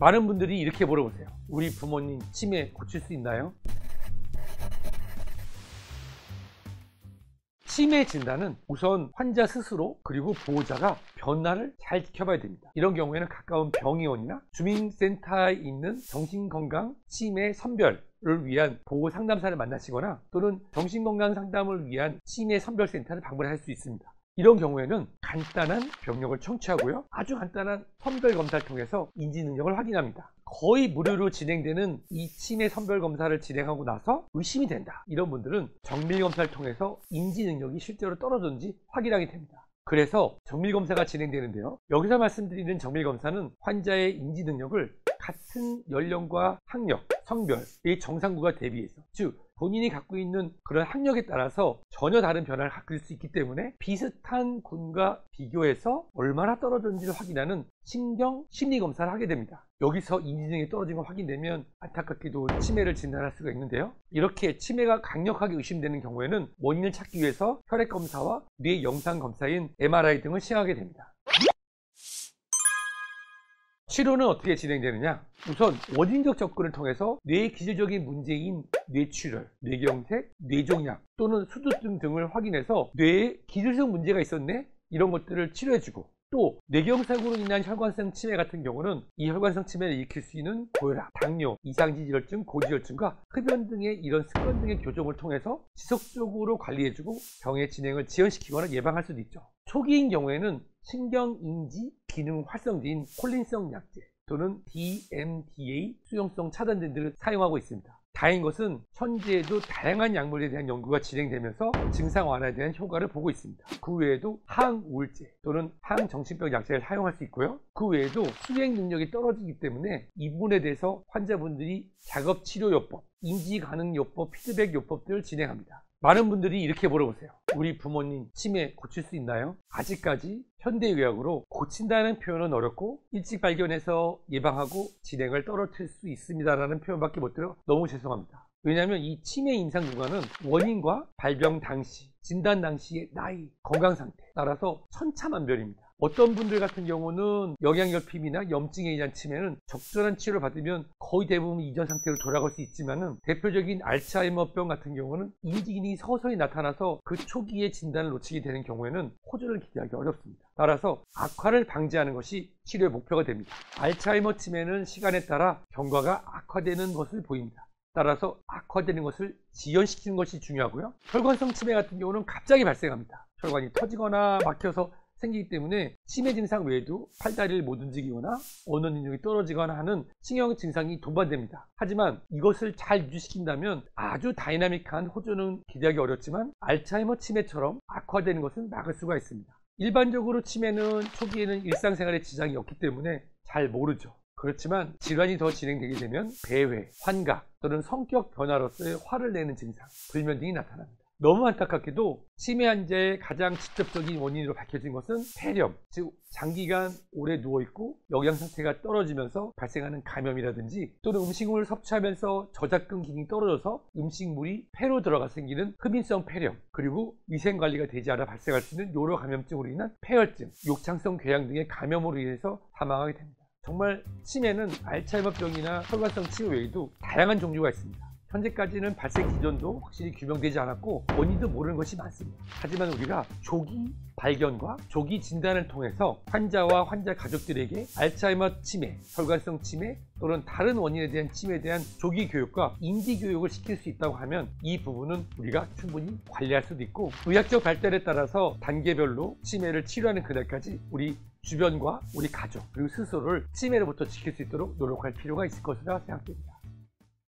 많은 분들이 이렇게 물어보세요. 우리 부모님 치매 고칠 수 있나요? 치매 진단은 우선 환자 스스로 그리고 보호자가 변화를 잘 지켜봐야 됩니다. 이런 경우에는 가까운 병의원이나 주민센터에 있는 정신건강 치매 선별을 위한 보호 상담사를 만나시거나 또는 정신건강 상담을 위한 치매 선별센터를 방문할 수 있습니다. 이런 경우에는 간단한 병력을 청취하고요, 아주 간단한 선별 검사를 통해서 인지 능력을 확인합니다. 거의 무료로 진행되는 이 치매 선별 검사를 진행하고 나서 의심이 된다, 이런 분들은 정밀 검사를 통해서 인지 능력이 실제로 떨어졌는지 확인하게 됩니다. 그래서 정밀 검사가 진행되는데요, 여기서 말씀드리는 정밀 검사는 환자의 인지 능력을 같은 연령과 학력, 성별의 정상군과 대비해서, 즉 본인이 갖고 있는 그런 학력에 따라서 전혀 다른 변화를 갖을 수 있기 때문에 비슷한 군과 비교해서 얼마나 떨어졌는지를 확인하는 신경 심리 검사를 하게 됩니다. 여기서 인지능이 떨어진 걸 확인되면 안타깝게도 치매를 진단할 수가 있는데요, 이렇게 치매가 강력하게 의심되는 경우에는 원인을 찾기 위해서 혈액 검사와 뇌 영상 검사인 MRI 등을 시행하게 됩니다. 치료는 어떻게 진행되느냐? 우선 원인적 접근을 통해서 뇌의 기질적인 문제인 뇌출혈, 뇌경색, 뇌종양 또는 수두증 등을 확인해서 뇌에 기질적 문제가 있었네? 이런 것들을 치료해주고, 또 뇌경색으로 인한 혈관성 치매 같은 경우는 이 혈관성 치매를 일으킬 수 있는 고혈압, 당뇨, 이상지질혈증, 고지혈증과 흡연 등의 이런 습관 등의 교정을 통해서 지속적으로 관리해주고 병의 진행을 지연시키거나 예방할 수도 있죠. 초기인 경우에는 신경인지 기능 활성제인 콜린성 약제 또는 DMDA 수용성 차단제 등을 사용하고 있습니다. 다행인 것은 현재에도 다양한 약물에 대한 연구가 진행되면서 증상 완화에 대한 효과를 보고 있습니다. 그 외에도 항우울제 또는 항정신병 약제를 사용할 수 있고요, 그 외에도 수행 능력이 떨어지기 때문에 이 부분에 대해서 환자분들이 작업치료요법, 인지가능요법, 피드백요법들을 진행합니다. 많은 분들이 이렇게 물어보세요. 우리 부모님 치매 고칠 수 있나요? 아직까지 현대의학으로 고친다는 표현은 어렵고 일찍 발견해서 예방하고 진행을 떨어뜨릴 수 있습니다 라는 표현밖에 못 들어 너무 죄송합니다. 왜냐하면 이 치매 임상 구간은 원인과 발병 당시, 진단 당시의 나이, 건강 상태 따라서 천차만별입니다. 어떤 분들 같은 경우는 영양결핍이나 염증에 의한 치매는 적절한 치료를 받으면 거의 대부분 이전 상태로 돌아갈 수 있지만은 대표적인 알츠하이머병 같은 경우는 인지기능이 서서히 나타나서 그 초기에 진단을 놓치게 되는 경우에는 호전을 기대하기 어렵습니다. 따라서 악화를 방지하는 것이 치료의 목표가 됩니다. 알츠하이머 치매는 시간에 따라 경과가 악화되는 것을 보입니다. 따라서 악화되는 것을 지연시키는 것이 중요하고요, 혈관성 치매 같은 경우는 갑자기 발생합니다. 혈관이 터지거나 막혀서 생기기 때문에 치매 증상 외에도 팔다리를 못 움직이거나 언어 능력이 떨어지거나 하는 신경 증상이 동반됩니다. 하지만 이것을 잘 유지시킨다면 아주 다이나믹한 호전은 기대하기 어렵지만 알츠하이머 치매처럼 악화되는 것은 막을 수가 있습니다. 일반적으로 치매는 초기에는 일상생활에 지장이 없기 때문에 잘 모르죠. 그렇지만 질환이 더 진행되게 되면 배회, 환각 또는 성격 변화로서의 화를 내는 증상, 불면 등이 나타납니다. 너무 안타깝게도 치매 환자의 가장 직접적인 원인으로 밝혀진 것은 폐렴, 즉 장기간 오래 누워있고 영양 상태가 떨어지면서 발생하는 감염이라든지 또는 음식물을 섭취하면서 저작근 기능이 떨어져서 음식물이 폐로 들어가 생기는 흡인성 폐렴, 그리고 위생관리가 되지 않아 발생할 수 있는 요로 감염증으로 인한 폐혈증, 욕창성 궤양 등의 감염으로 인해서 사망하게 됩니다. 정말 치매는 알츠하이머병이나 혈관성 치매 외에도 다양한 종류가 있습니다. 현재까지는 발생 기전도 확실히 규명되지 않았고 원인도 모르는 것이 많습니다. 하지만 우리가 조기 발견과 조기 진단을 통해서 환자와 환자 가족들에게 알츠하이머 치매, 혈관성 치매 또는 다른 원인에 대한 치매에 대한 조기 교육과 인지 교육을 시킬 수 있다고 하면 이 부분은 우리가 충분히 관리할 수도 있고, 의학적 발달에 따라서 단계별로 치매를 치료하는 그날까지 우리 주변과 우리 가족 그리고 스스로를 치매로부터 지킬 수 있도록 노력할 필요가 있을 것이라 생각됩니다.